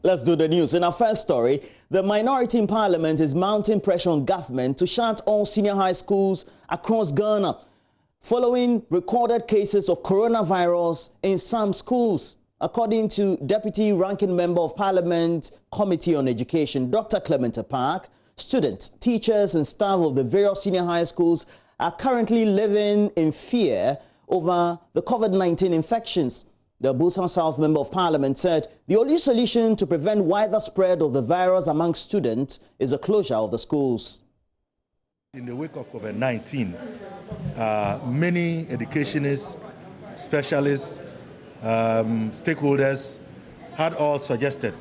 Let's do the news. In our first story, the minority in parliament is mounting pressure on government to shut all senior high schools across Ghana following recorded cases of coronavirus in some schools. According to Deputy Ranking Member of Parliament Committee on Education, Dr. Clement Park, students, teachers and staff of the various senior high schools are currently living in fear over the COVID-19 infections. The Busan South Member of Parliament said the only solution to prevent wider spread of the virus among students is the closure of the schools. In the wake of COVID-19, many educationists, specialists, stakeholders had all suggested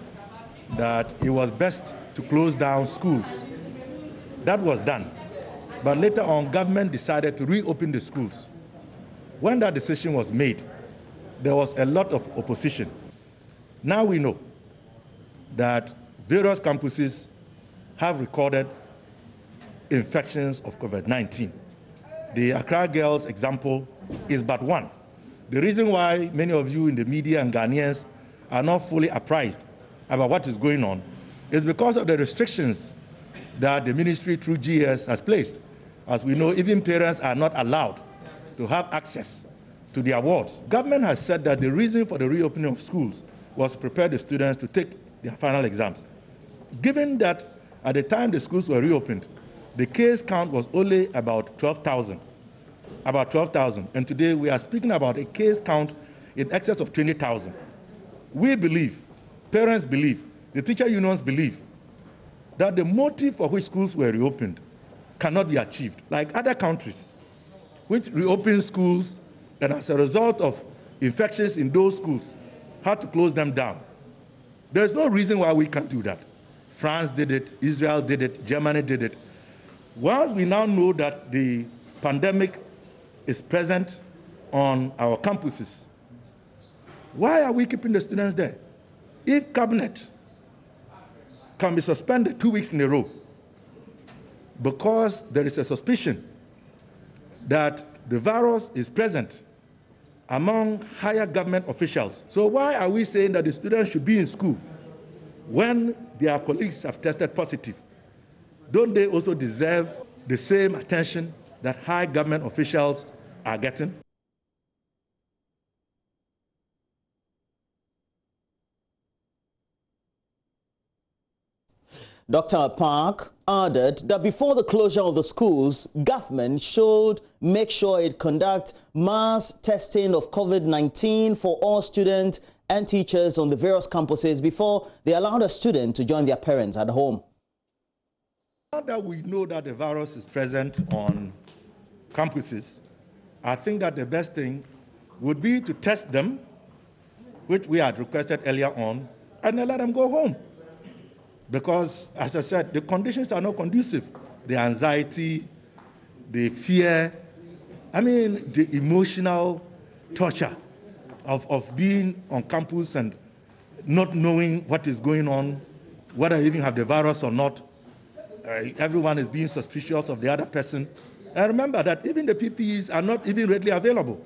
that it was best to close down schools. That was done. But later on, government decided to reopen the schools. When that decision was made, there was a lot of opposition. Now we know that various campuses have recorded infections of COVID-19. The Accra Girls example is but one. The reason why many of you in the media and Ghanaians are not fully apprised about what is going on is because of the restrictions that the ministry through GS has placed. As we know, even parents are not allowed to have access to the awards. Government has said that the reason for the reopening of schools was to prepare the students to take their final exams. Given that at the time the schools were reopened, the case count was only about 12,000. And today we are speaking about a case count in excess of 20,000. We believe, parents believe, the teacher unions believe that the motive for which schools were reopened cannot be achieved. Like other countries, which reopened schools and as a result of infections in those schools had to close them down. There's no reason why we can't do that. France did it, Israel did it, Germany did it. Once we now know that the pandemic is present on our campuses, why are we keeping the students there? If cabinet can be suspended 2 weeks in a row because there is a suspicion that the virus is present among higher government officials, so why are we saying that the students should be in school when their colleagues have tested positive? Don't they also deserve the same attention that high government officials are getting? Dr. Park added that before the closure of the schools, government should make sure it conducts mass testing of COVID-19 for all students and teachers on the various campuses before they allow the student to join their parents at home. Now that we know that the virus is present on campuses, I think that the best thing would be to test them, which we had requested earlier on, and then let them go home. Because, as I said, the conditions are not conducive. The anxiety, the fear, the emotional torture of being on campus and not knowing what is going on, whether you even have the virus or not. Everyone is being suspicious of the other person. And remember that even the PPEs are not even readily available.